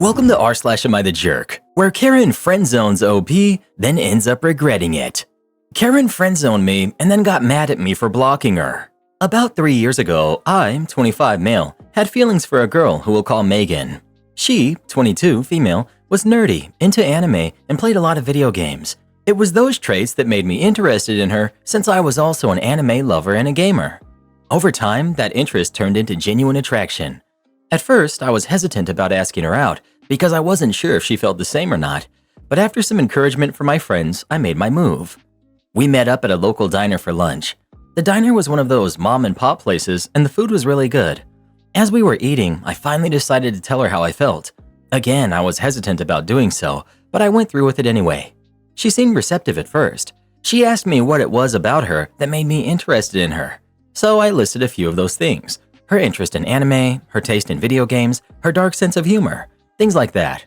Welcome to r/Am I the Jerk, where Karen friendzones OP, then ends up regretting it. Karen friendzoned me and then got mad at me for blocking her. About 3 years ago, I, 25 male, had feelings for a girl who we'll call Megan. She, 22 female, was nerdy, into anime, and played a lot of video games. It was those traits that made me interested in her since I was also an anime lover and a gamer. Over time, that interest turned into genuine attraction. At first, I was hesitant about asking her out because I wasn't sure if she felt the same or not, but after some encouragement from my friends, I made my move. We met up at a local diner for lunch. The diner was one of those mom and pop places and the food was really good. As we were eating, I finally decided to tell her how I felt. Again, I was hesitant about doing so, but I went through with it anyway. She seemed receptive at first. She asked me what it was about her that made me interested in her. So I listed a few of those things. Her interest in anime, her taste in video games, her dark sense of humor, things like that.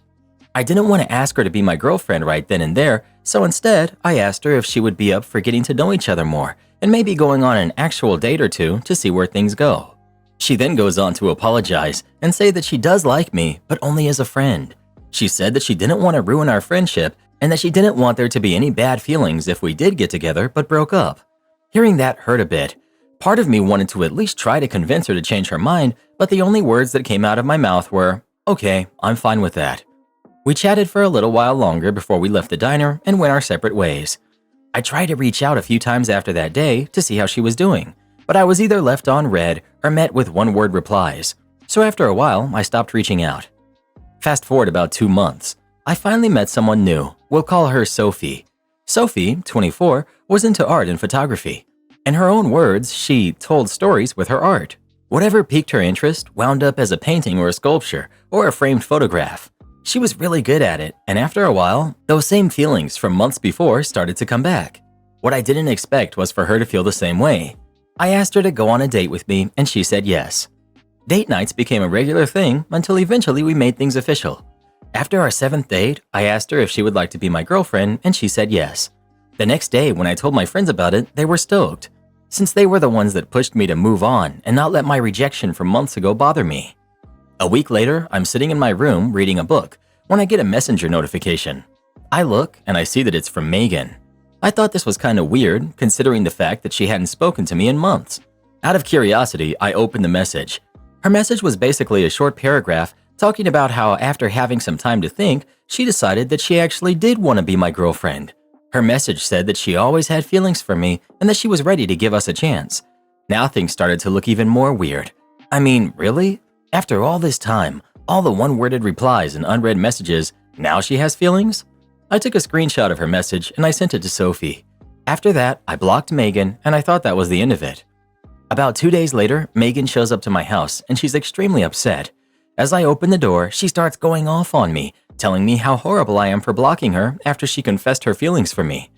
I didn't want to ask her to be my girlfriend right then and there, so instead, I asked her if she would be up for getting to know each other more and maybe going on an actual date or two to see where things go. She then goes on to apologize and say that she does like me, but only as a friend. She said that she didn't want to ruin our friendship and that she didn't want there to be any bad feelings if we did get together but broke up. Hearing that hurt a bit. Part of me wanted to at least try to convince her to change her mind, but the only words that came out of my mouth were, "Okay, I'm fine with that." We chatted for a little while longer before we left the diner and went our separate ways. I tried to reach out a few times after that day to see how she was doing, but I was either left on read or met with one-word replies. So after a while, I stopped reaching out. Fast forward about 2 months. I finally met someone new. We'll call her Sophie. Sophie, 24, was into art and photography. In her own words, she told stories with her art. Whatever piqued her interest wound up as a painting or a sculpture or a framed photograph. She was really good at it, and after a while, those same feelings from months before started to come back. What I didn't expect was for her to feel the same way. I asked her to go on a date with me, and she said yes. Date nights became a regular thing until eventually we made things official. After our 7th date, I asked her if she would like to be my girlfriend, and she said yes. The next day, when I told my friends about it, they were stoked, since they were the ones that pushed me to move on and not let my rejection from months ago bother me. A week later, I'm sitting in my room reading a book when I get a messenger notification. I look and I see that it's from Megan. I thought this was kind of weird, considering the fact that she hadn't spoken to me in months. Out of curiosity, I opened the message. Her message was basically a short paragraph talking about how after having some time to think, she decided that she actually did want to be my girlfriend. Her message said that she always had feelings for me and that she was ready to give us a chance. Now things started to look even more weird. I mean, really? After all this time, all the one-worded replies and unread messages, now she has feelings? I took a screenshot of her message and I sent it to Sophie. After that, I blocked Megan and I thought that was the end of it. About 2 days later, Megan shows up to my house and she's extremely upset. As I open the door, she starts going off on me, telling me how horrible I am for blocking her after she confessed her feelings for me.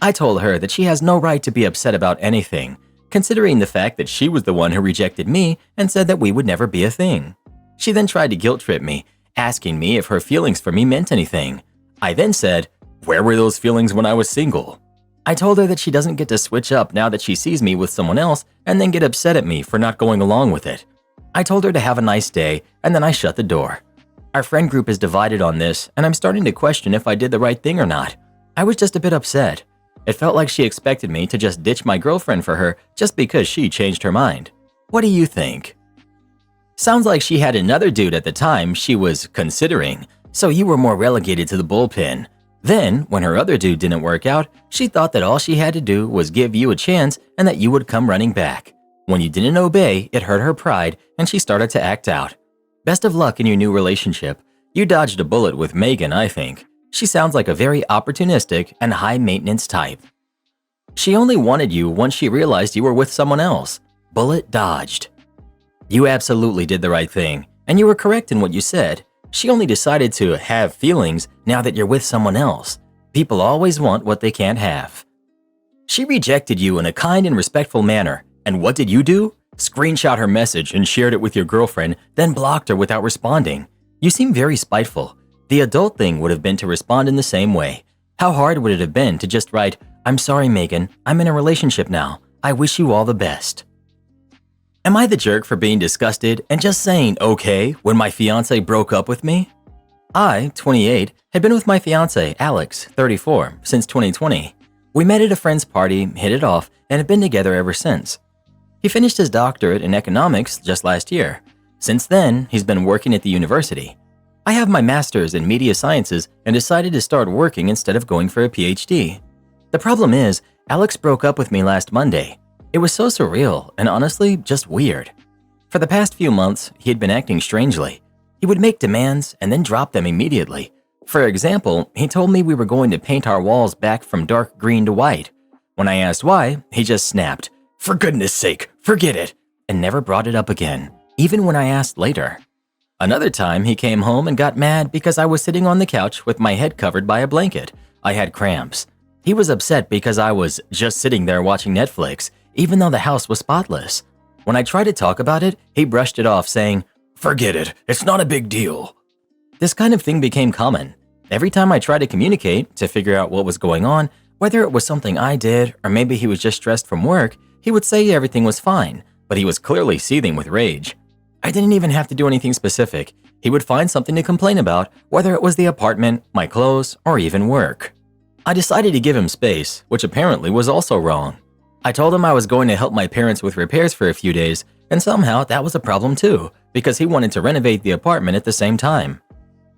I told her that she has no right to be upset about anything, considering the fact that she was the one who rejected me and said that we would never be a thing. She then tried to guilt-trip me, asking me if her feelings for me meant anything. I then said, "Where were those feelings when I was single?" I told her that she doesn't get to switch up now that she sees me with someone else and then get upset at me for not going along with it. I told her to have a nice day and then I shut the door. Our friend group is divided on this, and I'm starting to question if I did the right thing or not. I was just a bit upset. It felt like she expected me to just ditch my girlfriend for her just because she changed her mind. What do you think? Sounds like she had another dude at the time she was considering, so you were more relegated to the bullpen. Then, when her other dude didn't work out, she thought that all she had to do was give you a chance and that you would come running back. When you didn't obey, it hurt her pride, and she started to act out. Best of luck in your new relationship. You dodged a bullet with Megan, I think. She sounds like a very opportunistic and high-maintenance type. She only wanted you once she realized you were with someone else. Bullet dodged. You absolutely did the right thing, and you were correct in what you said. She only decided to have feelings now that you're with someone else. People always want what they can't have. She rejected you in a kind and respectful manner, and what did you do? Screenshot her message and shared it with your girlfriend, then blocked her without responding. You seem very spiteful. The adult thing would have been to respond in the same way. How hard would it have been to just write, "I'm sorry, Megan, I'm in a relationship now. I wish you all the best." Am I the jerk for being disgusted and just saying okay when my fiance broke up with me? I, 28, had been with my fiance, Alex, 34, since 2020. We met at a friend's party, hit it off, and have been together ever since. He finished his doctorate in economics just last year. Since then, he's been working at the university. I have my master's in media sciences and decided to start working instead of going for a PhD. The problem is, Alex broke up with me last Monday. It was so surreal and honestly just weird. For the past few months, he had been acting strangely. He would make demands and then drop them immediately. For example, he told me we were going to paint our walls back from dark green to white. When I asked why, he just snapped, "For goodness sake, forget it," and never brought it up again, even when I asked later. Another time, he came home and got mad because I was sitting on the couch with my head covered by a blanket. I had cramps. He was upset because I was just sitting there watching Netflix, even though the house was spotless. When I tried to talk about it, he brushed it off saying, "Forget it, it's not a big deal." This kind of thing became common. Every time I tried to communicate to figure out what was going on, whether it was something I did or maybe he was just stressed from work, he would say everything was fine, but he was clearly seething with rage. I didn't even have to do anything specific. He would find something to complain about, whether it was the apartment, my clothes, or even work. I decided to give him space, which apparently was also wrong. I told him I was going to help my parents with repairs for a few days, and somehow that was a problem too, because he wanted to renovate the apartment at the same time.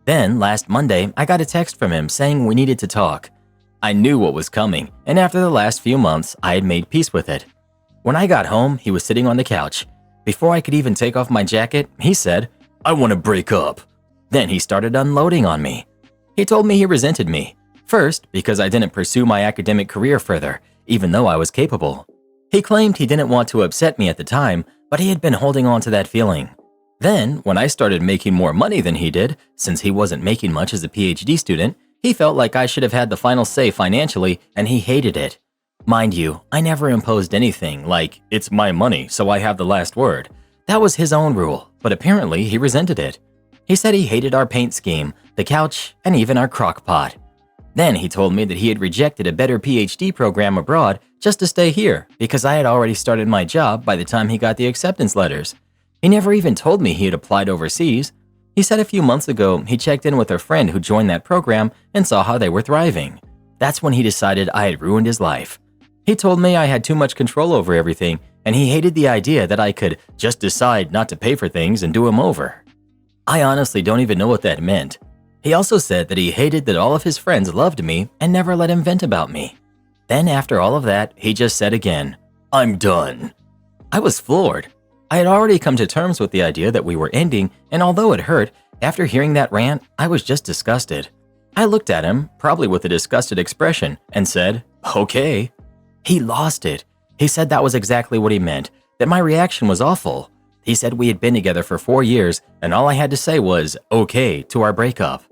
Then, last Monday, I got a text from him saying we needed to talk. I knew what was coming, and after the last few months, I had made peace with it. When I got home, he was sitting on the couch. Before I could even take off my jacket, he said, "I want to break up." Then he started unloading on me. He told me he resented me. First, because I didn't pursue my academic career further, even though I was capable. He claimed he didn't want to upset me at the time, but he had been holding on to that feeling. Then, when I started making more money than he did, since he wasn't making much as a PhD student, he felt like I should have had the final say financially, and he hated it. Mind you, I never imposed anything like, "It's my money, so I have the last word." That was his own rule, but apparently he resented it. He said he hated our paint scheme, the couch, and even our crock pot. Then he told me that he had rejected a better PhD program abroad just to stay here because I had already started my job by the time he got the acceptance letters. He never even told me he had applied overseas. He said a few months ago he checked in with a friend who joined that program and saw how they were thriving. That's when he decided I had ruined his life. He told me I had too much control over everything, and he hated the idea that I could just decide not to pay for things and do him over. I honestly don't even know what that meant. He also said that he hated that all of his friends loved me and never let him vent about me. Then after all of that, he just said again, "I'm done." I was floored. I had already come to terms with the idea that we were ending, and although it hurt, after hearing that rant, I was just disgusted. I looked at him, probably with a disgusted expression, and said, "Okay." He lost it. He said that was exactly what he meant, that my reaction was awful. He said we had been together for 4 years, and all I had to say was, "Okay," to our breakup.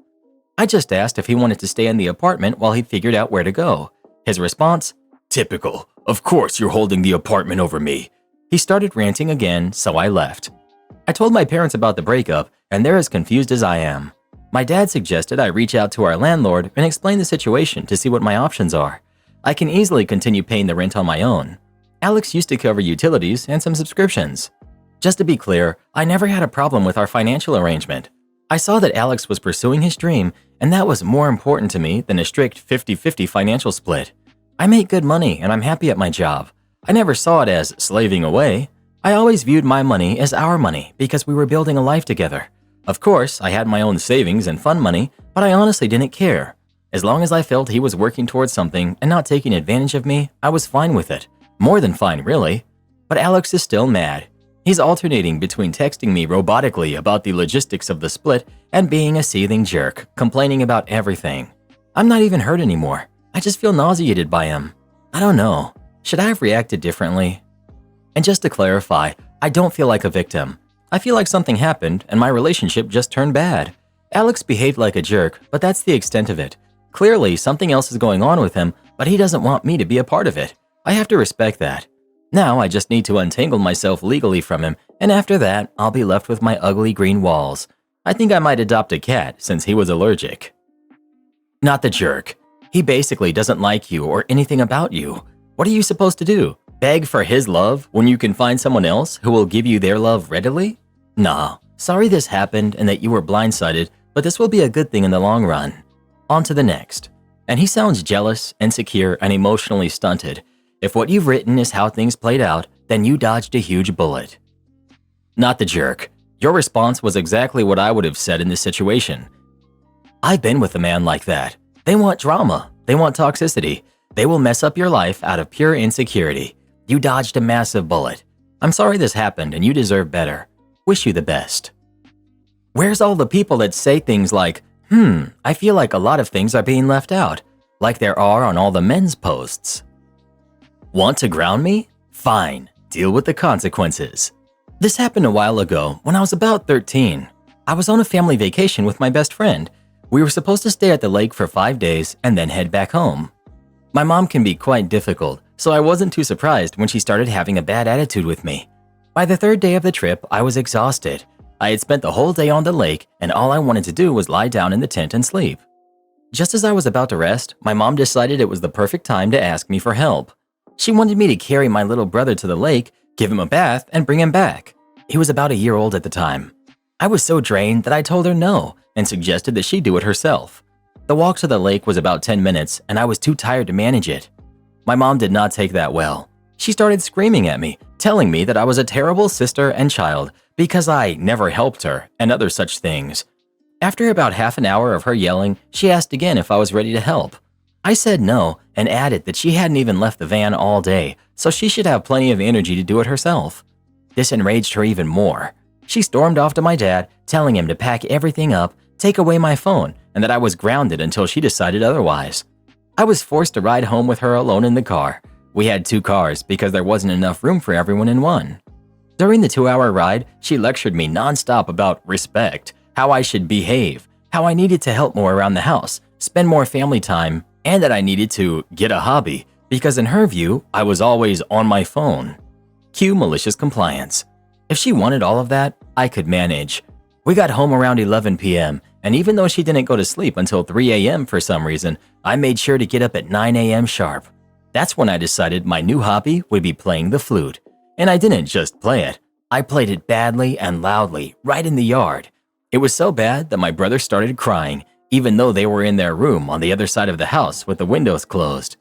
I just asked if he wanted to stay in the apartment while he figured out where to go. His response, "Typical. Of course you're holding the apartment over me." He started ranting again, so I left. I told my parents about the breakup, and they're as confused as I am. My dad suggested I reach out to our landlord and explain the situation to see what my options are. I can easily continue paying the rent on my own. Alex used to cover utilities and some subscriptions. Just to be clear, I never had a problem with our financial arrangement. I saw that Alex was pursuing his dream, and that was more important to me than a strict 50-50 financial split. I make good money and I'm happy at my job. I never saw it as slaving away. I always viewed my money as our money because we were building a life together. Of course, I had my own savings and fun money, but I honestly didn't care. As long as I felt he was working towards something and not taking advantage of me, I was fine with it. More than fine, really. But Alex is still mad. He's alternating between texting me robotically about the logistics of the split and being a seething jerk, complaining about everything. I'm not even hurt anymore. I just feel nauseated by him. I don't know. Should I have reacted differently? And just to clarify, I don't feel like a victim. I feel like something happened and my relationship just turned bad. Alex behaved like a jerk, but that's the extent of it. Clearly, something else is going on with him, but he doesn't want me to be a part of it. I have to respect that. Now I just need to untangle myself legally from him, and after that, I'll be left with my ugly green walls. I think I might adopt a cat since he was allergic. Not the jerk. He basically doesn't like you or anything about you. What are you supposed to do? Beg for his love when you can find someone else who will give you their love readily? Nah, sorry this happened and that you were blindsided, but this will be a good thing in the long run. On to the next. And he sounds jealous, insecure, and emotionally stunted. If what you've written is how things played out, then you dodged a huge bullet. Not the jerk. Your response was exactly what I would have said in this situation. I've been with a man like that. They want drama. They want toxicity. They will mess up your life out of pure insecurity. You dodged a massive bullet. I'm sorry this happened and you deserve better. Wish you the best. Where's all the people that say things like, I feel like a lot of things are being left out, like there are on all the men's posts. Want to ground me? Fine, deal with the consequences. This happened a while ago when I was about 13. I was on a family vacation with my best friend. We were supposed to stay at the lake for 5 days and then head back home. My mom can be quite difficult, so I wasn't too surprised when she started having a bad attitude with me. By the 3rd day of the trip, I was exhausted. I had spent the whole day on the lake and all I wanted to do was lie down in the tent and sleep. Just as I was about to rest, my mom decided it was the perfect time to ask me for help. She wanted me to carry my little brother to the lake, give him a bath, and bring him back. He was about a year old at the time. I was so drained that I told her no and suggested that she do it herself. The walk to the lake was about 10 minutes and I was too tired to manage it. My mom did not take that well. She started screaming at me, telling me that I was a terrible sister and child because I never helped her and other such things. After about half an hour of her yelling, she asked again if I was ready to help. I said no and added that she hadn't even left the van all day, so she should have plenty of energy to do it herself. This enraged her even more. She stormed off to my dad, telling him to pack everything up, take away my phone, and that I was grounded until she decided otherwise. I was forced to ride home with her alone in the car. We had 2 cars because there wasn't enough room for everyone in one. During the 2-hour ride, she lectured me nonstop about respect, how I should behave, how I needed to help more around the house, spend more family time, and that I needed to get a hobby because in her view, I was always on my phone. Cue malicious compliance. If she wanted all of that, I could manage. We got home around 11 p.m. and even though she didn't go to sleep until 3 a.m. for some reason, I made sure to get up at 9 a.m. sharp. That's when I decided my new hobby would be playing the flute. And I didn't just play it. I played it badly and loudly, right in the yard. It was so bad that my brother started crying, even though they were in their room on the other side of the house with the windows closed.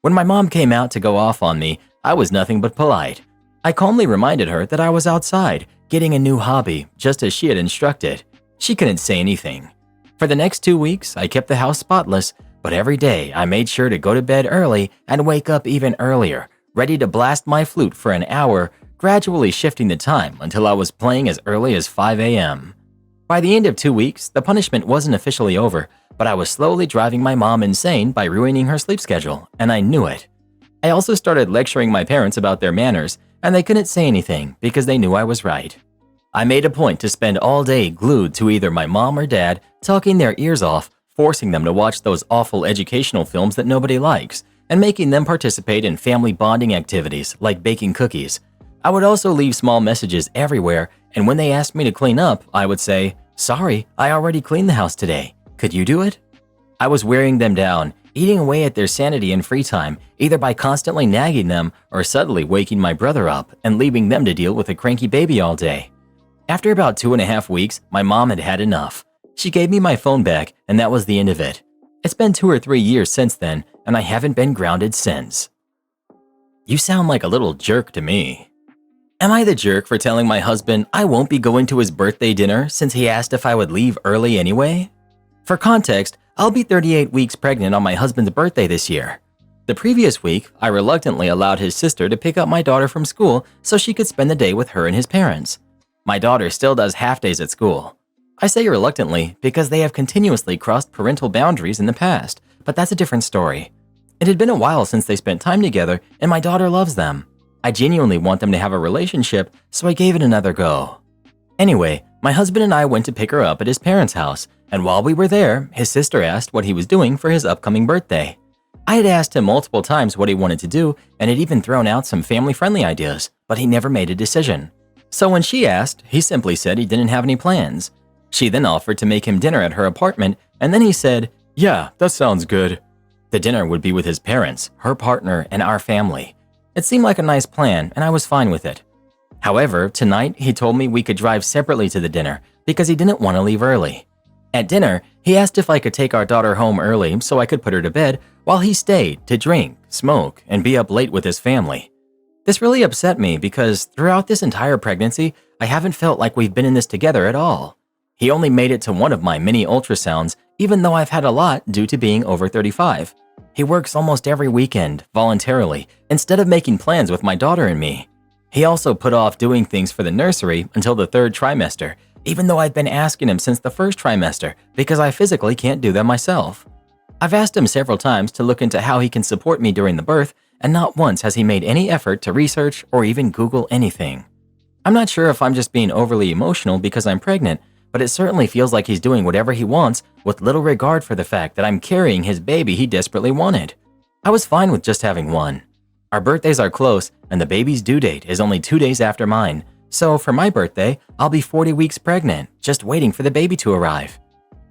When my mom came out to go off on me, I was nothing but polite. I calmly reminded her that I was outside, getting a new hobby, just as she had instructed. She couldn't say anything. For the next 2 weeks, I kept the house spotless, but every day I made sure to go to bed early and wake up even earlier, ready to blast my flute for an hour, gradually shifting the time until I was playing as early as 5 a.m. By the end of 2 weeks, the punishment wasn't officially over, but I was slowly driving my mom insane by ruining her sleep schedule, and I knew it. I also started lecturing my parents about their manners, and they couldn't say anything because they knew I was right. I made a point to spend all day glued to either my mom or dad, talking their ears off, forcing them to watch those awful educational films that nobody likes, and making them participate in family bonding activities like baking cookies. I would also leave small messages everywhere, and when they asked me to clean up, I would say, "Sorry, I already cleaned the house today. Could you do it?" I was wearing them down, eating away at their sanity in free time, either by constantly nagging them or suddenly waking my brother up and leaving them to deal with a cranky baby all day. After about 2.5 weeks, my mom had had enough. She gave me my phone back, and that was the end of it. It's been 2 or 3 years since then, and I haven't been grounded since. You sound like a little jerk to me. Am I the jerk for telling my husband I won't be going to his birthday dinner since he asked if I would leave early anyway? For context, I'll be 38 weeks pregnant on my husband's birthday this year. The previous week, I reluctantly allowed his sister to pick up my daughter from school so she could spend the day with her and his parents. My daughter still does half days at school. I say reluctantly because they have continuously crossed parental boundaries in the past, but that's a different story. It had been a while since they spent time together, and my daughter loves them. I genuinely want them to have a relationship, so I gave it another go. Anyway, my husband and I went to pick her up at his parents' house, and while we were there, his sister asked what he was doing for his upcoming birthday. I had asked him multiple times what he wanted to do and had even thrown out some family-friendly ideas, but he never made a decision. So when she asked, he simply said he didn't have any plans. She then offered to make him dinner at her apartment, and then he said, "Yeah, that sounds good." The dinner would be with his parents, her partner, and our family. It seemed like a nice plan, and I was fine with it. However, tonight he told me we could drive separately to the dinner because he didn't want to leave early. At dinner, he asked if I could take our daughter home early so I could put her to bed while he stayed to drink, smoke, and be up late with his family. This really upset me because throughout this entire pregnancy, I haven't felt like we've been in this together at all. He only made it to one of my mini ultrasounds, even though I've had a lot due to being over 35. He works almost every weekend, voluntarily, instead of making plans with my daughter and me. He also put off doing things for the nursery until the 3rd trimester, even though I've been asking him since the 1st trimester because I physically can't do them myself. I've asked him several times to look into how he can support me during the birth, and not once has he made any effort to research or even Google anything. I'm not sure if I'm just being overly emotional because I'm pregnant, but it certainly feels like he's doing whatever he wants with little regard for the fact that I'm carrying his baby he desperately wanted. I was fine with just having one. Our birthdays are close, and the baby's due date is only 2 days after mine, so for my birthday, I'll be 40 weeks pregnant, just waiting for the baby to arrive.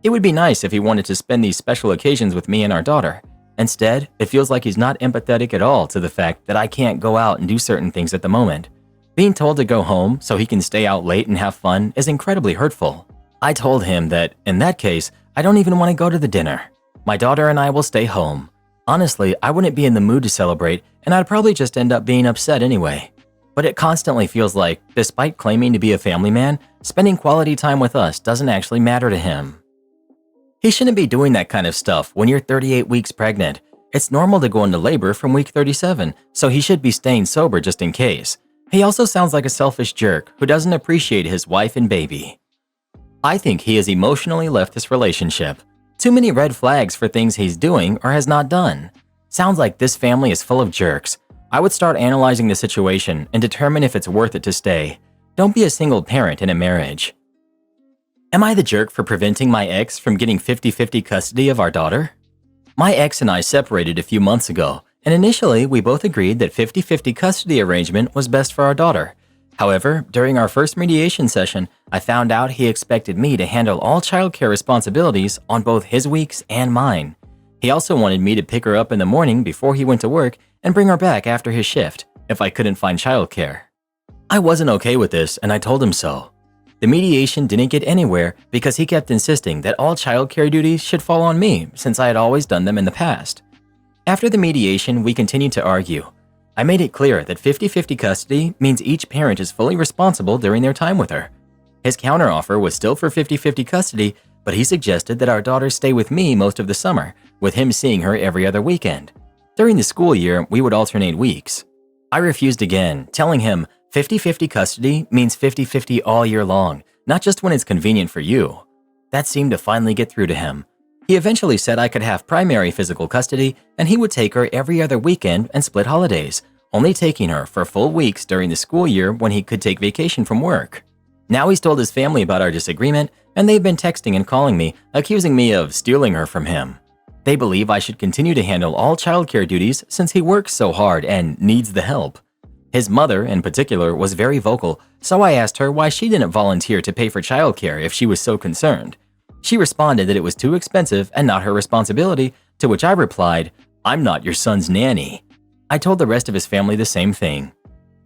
It would be nice if he wanted to spend these special occasions with me and our daughter. Instead, it feels like he's not empathetic at all to the fact that I can't go out and do certain things at the moment. Being told to go home so he can stay out late and have fun is incredibly hurtful. I told him that, in that case, I don't even want to go to the dinner. My daughter and I will stay home. Honestly, I wouldn't be in the mood to celebrate, and I'd probably just end up being upset anyway. But it constantly feels like, despite claiming to be a family man, spending quality time with us doesn't actually matter to him. He shouldn't be doing that kind of stuff when you're 38 weeks pregnant. It's normal to go into labor from week 37, so he should be staying sober just in case. He also sounds like a selfish jerk who doesn't appreciate his wife and baby. I think he has emotionally left this relationship. Too many red flags for things he's doing or has not done. Sounds like this family is full of jerks. I would start analyzing the situation and determine if it's worth it to stay. Don't be a single parent in a marriage. Am I the jerk for preventing my ex from getting 50-50 custody of our daughter? My ex and I separated a few months ago, and initially we both agreed that 50-50 custody arrangement was best for our daughter. However, during our first mediation session, I found out he expected me to handle all childcare responsibilities on both his weeks and mine. He also wanted me to pick her up in the morning before he went to work and bring her back after his shift if I couldn't find childcare. I wasn't okay with this, and I told him so. The mediation didn't get anywhere because he kept insisting that all childcare duties should fall on me since I had always done them in the past. After the mediation, we continued to argue. I made it clear that 50-50 custody means each parent is fully responsible during their time with her. His counteroffer was still for 50-50 custody, but he suggested that our daughter stay with me most of the summer, with him seeing her every other weekend. During the school year, we would alternate weeks. I refused again, telling him 50-50 custody means 50-50 all year long, not just when it's convenient for you. That seemed to finally get through to him. He eventually said I could have primary physical custody and he would take her every other weekend and split holidays, only taking her for full weeks during the school year when he could take vacation from work. Now he's told his family about our disagreement and they've been texting and calling me, accusing me of stealing her from him. They believe I should continue to handle all childcare duties since he works so hard and needs the help. His mother, in particular, was very vocal, so I asked her why she didn't volunteer to pay for childcare if she was so concerned. She responded that it was too expensive and not her responsibility, to which I replied, "I'm not your son's nanny." I told the rest of his family the same thing.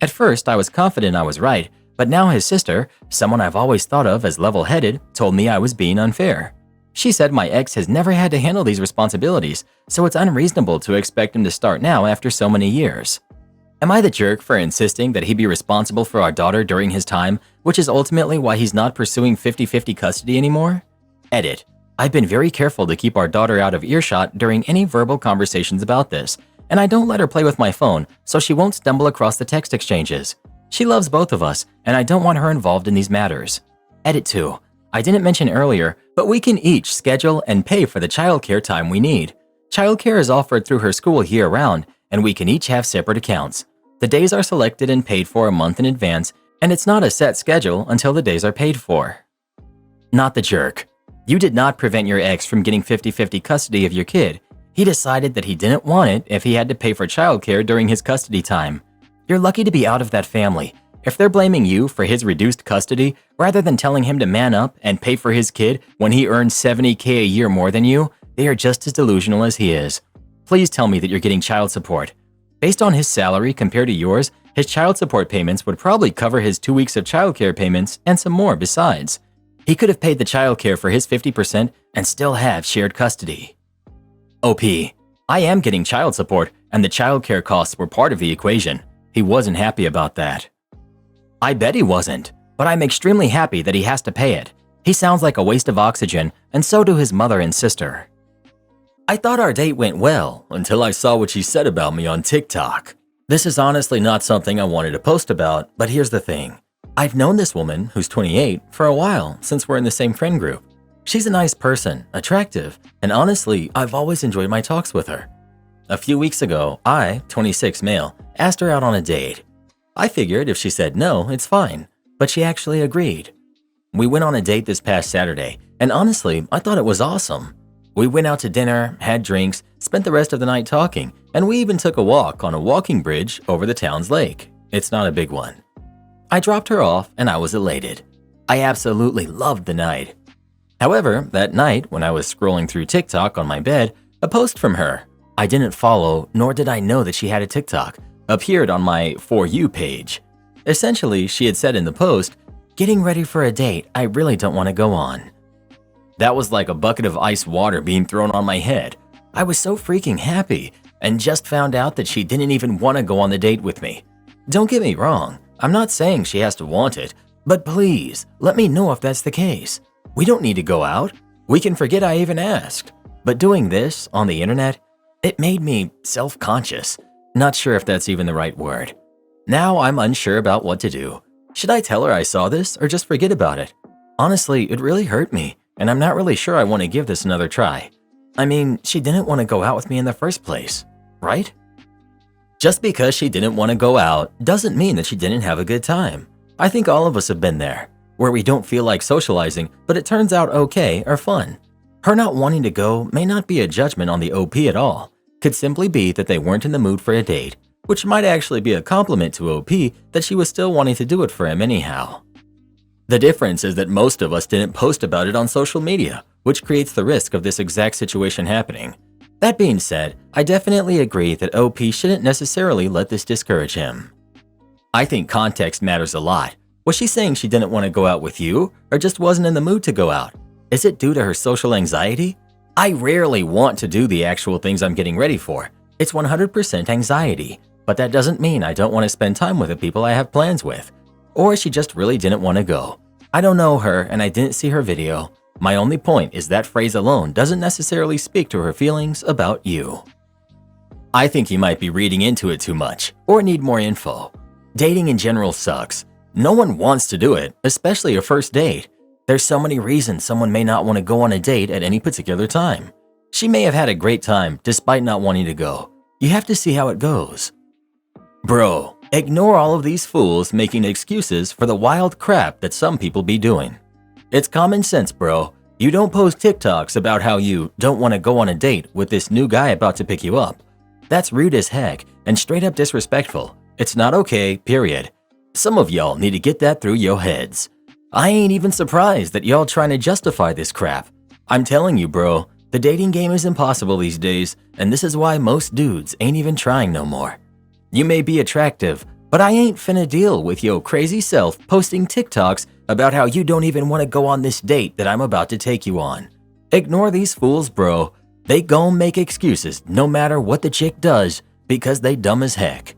At first, I was confident I was right, but now his sister, someone I've always thought of as level-headed, told me I was being unfair. She said my ex has never had to handle these responsibilities, so it's unreasonable to expect him to start now after so many years. Am I the jerk for insisting that he be responsible for our daughter during his time, which is ultimately why he's not pursuing 50-50 custody anymore? Edit. I've been very careful to keep our daughter out of earshot during any verbal conversations about this, and I don't let her play with my phone so she won't stumble across the text exchanges. She loves both of us, and I don't want her involved in these matters. Edit 2. I didn't mention earlier, but we can each schedule and pay for the childcare time we need. Childcare is offered through her school year-round, and we can each have separate accounts. The days are selected and paid for a month in advance, and it's not a set schedule until the days are paid for. Not the jerk. You did not prevent your ex from getting 50-50 custody of your kid. He decided that he didn't want it if he had to pay for childcare during his custody time. You're lucky to be out of that family. If they're blaming you for his reduced custody, rather than telling him to man up and pay for his kid when he earns $70K a year more than you, they are just as delusional as he is. Please tell me that you're getting child support. Based on his salary compared to yours, his child support payments would probably cover his 2 weeks of childcare payments and some more besides. He could have paid the childcare for his 50% and still have shared custody. OP, I am getting child support and the childcare costs were part of the equation. He wasn't happy about that. I bet he wasn't, but I'm extremely happy that he has to pay it. He sounds like a waste of oxygen, and so do his mother and sister. I thought our date went well until I saw what she said about me on TikTok. This is honestly not something I wanted to post about, but here's the thing. I've known this woman, who's 28, for a while since we're in the same friend group. She's a nice person, attractive, and honestly, I've always enjoyed my talks with her. A few weeks ago, I, 26 male, asked her out on a date. I figured if she said no, it's fine, but she actually agreed. We went on a date this past Saturday, and honestly, I thought it was awesome. We went out to dinner, had drinks, spent the rest of the night talking, and we even took a walk on a walking bridge over the town's lake. It's not a big one. I dropped her off and I was elated. I absolutely loved the night. However, that night when I was scrolling through TikTok on my bed, a post from her, I didn't follow nor did I know that she had a TikTok, appeared on my For You page. Essentially, she had said in the post, "Getting ready for a date I really don't want to go on." That was like a bucket of ice water being thrown on my head. I was so freaking happy and just found out that she didn't even want to go on the date with me. Don't get me wrong, I'm not saying she has to want it, but please let me know if that's the case. We don't need to go out. We can forget I even asked. But doing this on the internet, it made me self-conscious. Not sure if that's even the right word. Now I'm unsure about what to do. Should I tell her I saw this or just forget about it? Honestly, it really hurt me, and I'm not really sure I want to give this another try. I mean, she didn't want to go out with me in the first place, right? Just because she didn't want to go out doesn't mean that she didn't have a good time. I think all of us have been there, where we don't feel like socializing, but it turns out okay or fun. Her not wanting to go may not be a judgment on the OP at all. Could simply be that they weren't in the mood for a date, which might actually be a compliment to OP that she was still wanting to do it for him anyhow. The difference is that most of us didn't post about it on social media, which creates the risk of this exact situation happening. That being said, I definitely agree that OP shouldn't necessarily let this discourage him. I think context matters a lot. Was she saying she didn't want to go out with you, or just wasn't in the mood to go out? Is it due to her social anxiety? I rarely want to do the actual things I'm getting ready for. It's 100% anxiety, but that doesn't mean I don't want to spend time with the people I have plans with. Or she just really didn't want to go. I don't know her and I didn't see her video. My only point is that phrase alone doesn't necessarily speak to her feelings about you. I think you might be reading into it too much or need more info. Dating in general sucks. No one wants to do it, especially a first date. There's so many reasons someone may not want to go on a date at any particular time. She may have had a great time despite not wanting to go. You have to see how it goes. Bro, ignore all of these fools making excuses for the wild crap that some people be doing. It's common sense, bro. You don't post TikToks about how you don't want to go on a date with this new guy about to pick you up. That's rude as heck and straight up disrespectful. It's not okay, period. Some of y'all need to get that through your heads. I ain't even surprised that y'all trying to justify this crap. I'm telling you, bro, the dating game is impossible these days, and this is why most dudes ain't even trying no more. You may be attractive, but I ain't finna deal with your crazy self posting TikToks about how you don't even want to go on this date that I'm about to take you on. Ignore these fools, bro. They gon' make excuses no matter what the chick does because they dumb as heck.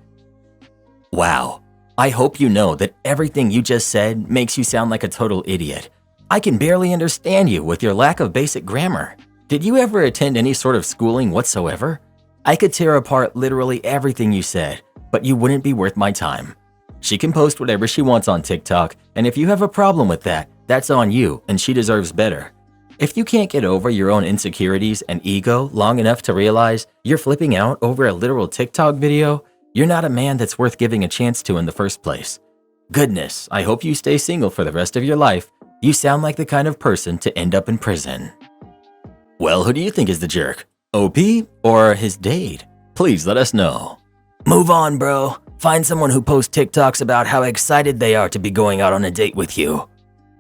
Wow. I hope you know that everything you just said makes you sound like a total idiot. I can barely understand you with your lack of basic grammar. Did you ever attend any sort of schooling whatsoever? I could tear apart literally everything you said, but you wouldn't be worth my time. She can post whatever she wants on TikTok, and if you have a problem with that, that's on you and she deserves better. If you can't get over your own insecurities and ego long enough to realize you're flipping out over a literal TikTok video, you're not a man that's worth giving a chance to in the first place. Goodness, I hope you stay single for the rest of your life. You sound like the kind of person to end up in prison. Well, who do you think is the jerk? OP or his date? Please let us know. Move on, bro. Find someone who posts TikToks about how excited they are to be going out on a date with you.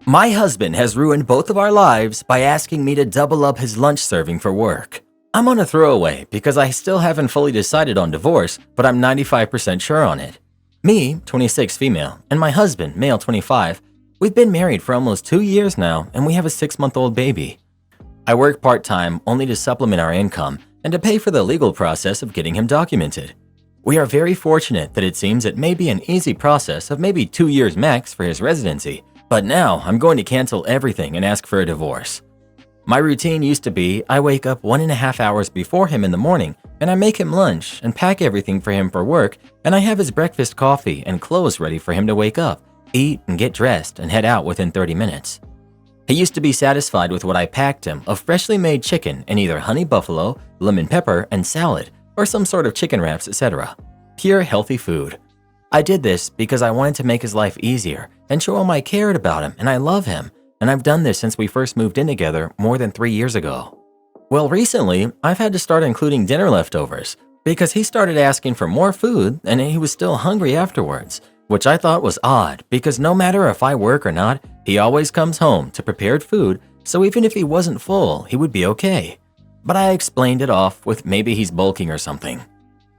My husband has ruined both of our lives by asking me to double up his lunch serving for work. I'm on a throwaway because I still haven't fully decided on divorce, but I'm 95% sure on it. Me, 26 female, and my husband, male 25, We've been married for almost 2 years now, and we have a 6-month-old baby. I work part-time only to supplement our income and to pay for the legal process of getting him documented. We are very fortunate that it seems it may be an easy process of maybe 2 years max for his residency, but now I'm going to cancel everything and ask for a divorce. My routine used to be I wake up 1.5 hours before him in the morning and I make him lunch and pack everything for him for work, and I have his breakfast coffee and clothes ready for him to wake up, eat and get dressed and head out within 30 minutes. He used to be satisfied with what I packed him of freshly made chicken and either honey buffalo, lemon pepper, and salad, or some sort of chicken wraps, etc. Pure healthy food. I did this because I wanted to make his life easier and show him I cared about him and I love him, and I've done this since we first moved in together more than 3 years ago. Well, recently, I've had to start including dinner leftovers because he started asking for more food and he was still hungry afterwards, which I thought was odd because no matter if I work or not, he always comes home to prepared food, so even if he wasn't full, he would be okay. But I explained it off with maybe he's bulking or something.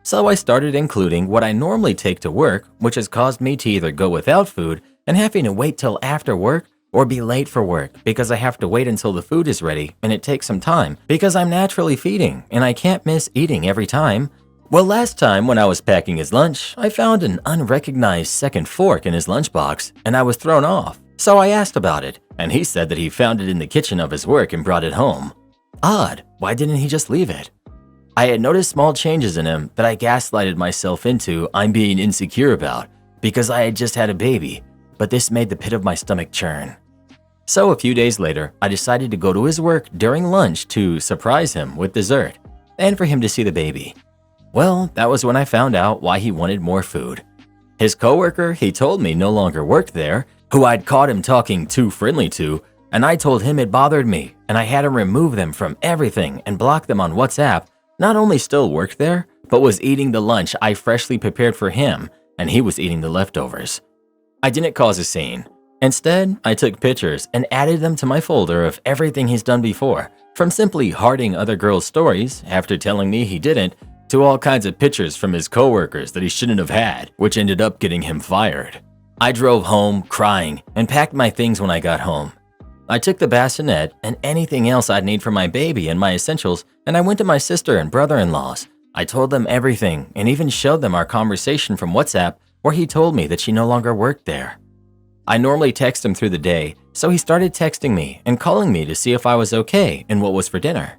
So I started including what I normally take to work, which has caused me to either go without food and having to wait till after work or be late for work because I have to wait until the food is ready and it takes some time because I'm naturally feeding and I can't miss eating every time. Well, last time when I was packing his lunch, I found an unrecognized second fork in his lunchbox and I was thrown off. So I asked about it and he said that he found it in the kitchen of his work and brought it home. Odd, why didn't he just leave it? I had noticed small changes in him that I gaslighted myself into I'm being insecure about because I had just had a baby, but this made the pit of my stomach churn. So a few days later, I decided to go to his work during lunch to surprise him with dessert and for him to see the baby. Well, that was when I found out why he wanted more food. His coworker, he told me, no longer worked there, who I'd caught him talking too friendly to, and I told him it bothered me and I had him remove them from everything and block them on WhatsApp, not only still worked there, but was eating the lunch I freshly prepared for him and he was eating the leftovers. I didn't cause a scene. Instead, I took pictures and added them to my folder of everything he's done before, from simply hearting other girls' stories after telling me he didn't, to all kinds of pictures from his coworkers that he shouldn't have had, which ended up getting him fired. I drove home crying and packed my things when I got home. I took the bassinet and anything else I'd need for my baby and my essentials, and I went to my sister and brother-in-laws. I told them everything and even showed them our conversation from WhatsApp where he told me that she no longer worked there. I normally text him through the day, so he started texting me and calling me to see if I was okay and what was for dinner.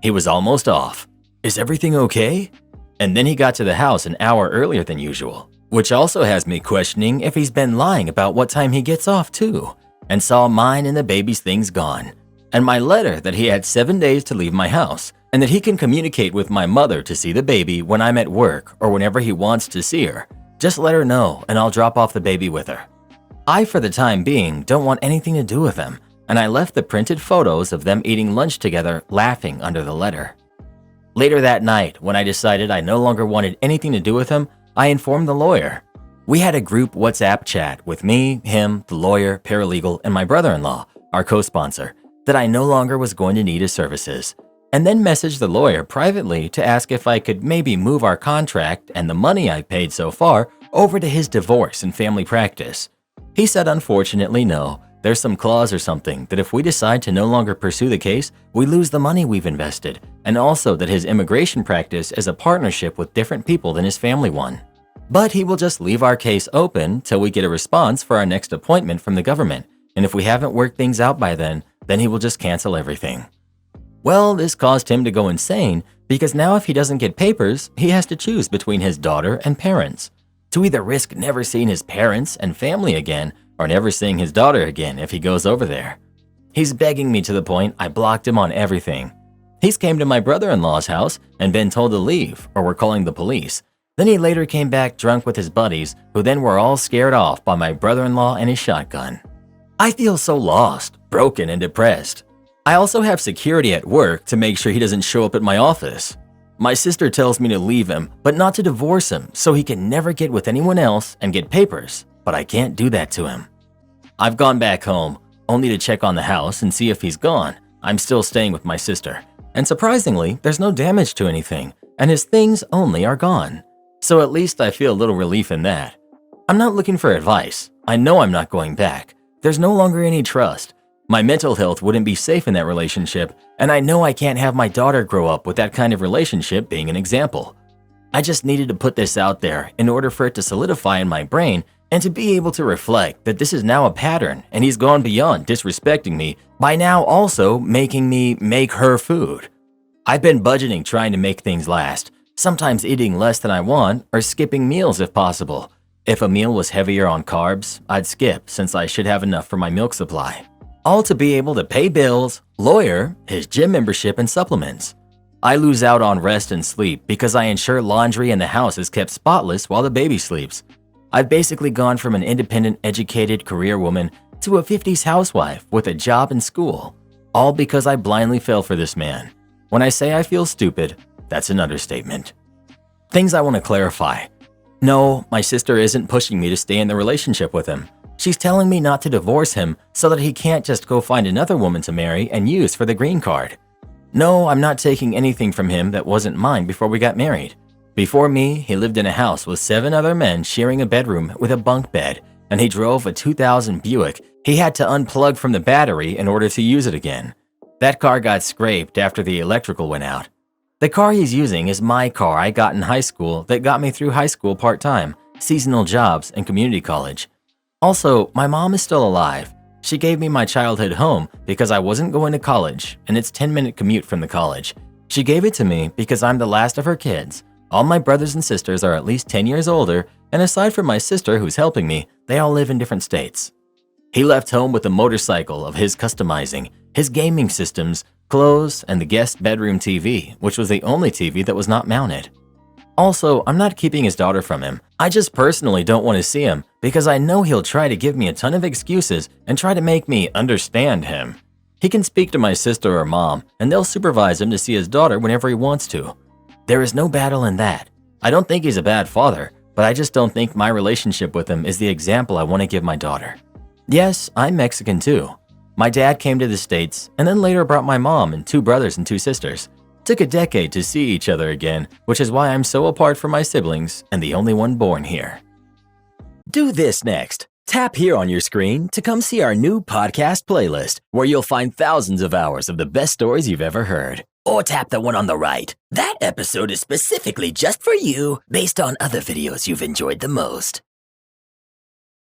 He was almost off. Is everything okay? And then he got to the house an hour earlier than usual, which also has me questioning if he's been lying about what time he gets off too, and saw mine and the baby's things gone, and my letter that he had 7 days to leave my house, and that he can communicate with my mother to see the baby when I'm at work or whenever he wants to see her. Just let her know and I'll drop off the baby with her. I, for the time being, don't want anything to do with him, and I left the printed photos of them eating lunch together laughing under the letter. Later that night, when I decided I no longer wanted anything to do with him, I informed the lawyer. We had a group WhatsApp chat with me, him, the lawyer, paralegal, and my brother-in-law, our co-sponsor, that I no longer was going to need his services, and then messaged the lawyer privately to ask if I could maybe move our contract and the money I paid so far over to his divorce and family practice. He said unfortunately no, there's some clause or something that if we decide to no longer pursue the case, we lose the money we've invested, and also that his immigration practice is a partnership with different people than his family one. But he will just leave our case open till we get a response for our next appointment from the government, and if we haven't worked things out by then he will just cancel everything. Well, this caused him to go insane because now if he doesn't get papers, he has to choose between his daughter and parents. To either risk never seeing his parents and family again or never seeing his daughter again if he goes over there. He's begging me to the point I blocked him on everything. He's came to my brother-in-law's house and been told to leave or we're calling the police. Then he later came back drunk with his buddies who then were all scared off by my brother-in-law and his shotgun. I feel so lost, broken, and depressed. I also have security at work to make sure he doesn't show up at my office. My sister tells me to leave him, but not to divorce him so he can never get with anyone else and get papers, but I can't do that to him. I've gone back home, only to check on the house and see if he's gone. I'm still staying with my sister, and surprisingly, there's no damage to anything, and his things only are gone. So at least I feel a little relief in that. I'm not looking for advice. I know I'm not going back, There's no longer any trust. My mental health wouldn't be safe in that relationship, and I know I can't have my daughter grow up with that kind of relationship being an example. I just needed to put this out there in order for it to solidify in my brain and to be able to reflect that this is now a pattern and he's gone beyond disrespecting me by now also making me make her food. I've been budgeting trying to make things last, sometimes eating less than I want or skipping meals if possible. If a meal was heavier on carbs, I'd skip since I should have enough for my milk supply. All to be able to pay bills, lawyer, his gym membership, and supplements. I lose out on rest and sleep because I ensure laundry in the house is kept spotless while the baby sleeps. I've basically gone from an independent, educated career woman to a 50s housewife with a job and school, all because I blindly fell for this man. When I say I feel stupid, that's an understatement. Things I want to clarify. No, my sister isn't pushing me to stay in the relationship with him. She's telling me not to divorce him so that he can't just go find another woman to marry and use for the green card. No, I'm not taking anything from him that wasn't mine before we got married. Before me, he lived in a house with 7 other men sharing a bedroom with a bunk bed, and he drove a 2000 Buick he had to unplug from the battery in order to use it again. That car got scraped after the electrical went out. The car he's using is my car I got in high school that got me through high school part-time, seasonal jobs, and community college. Also, my mom is still alive. She gave me my childhood home because I wasn't going to college, and it's a 10-minute commute from the college. She gave it to me because I'm the last of her kids. All my brothers and sisters are at least 10 years older, and aside from my sister who's helping me, they all live in different states. He left home with a motorcycle of his customizing, his gaming systems, clothes, and the guest bedroom TV, which was the only TV that was not mounted. Also, I'm not keeping his daughter from him. I just personally don't want to see him because I know he'll try to give me a ton of excuses and try to make me understand him. He can speak to my sister or mom, and they'll supervise him to see his daughter whenever he wants to. There is no battle in that. I don't think he's a bad father, but I just don't think my relationship with him is the example I want to give my daughter. Yes, I'm Mexican too. My dad came to the States and then later brought my mom and 2 brothers and 2 sisters. Took a decade to see each other again, which is why I'm so apart from my siblings and the only one born here. Do this next. Tap here on your screen to come see our new podcast playlist, where you'll find thousands of hours of the best stories you've ever heard. Or tap the one on the right. That episode is specifically just for you, based on other videos you've enjoyed the most.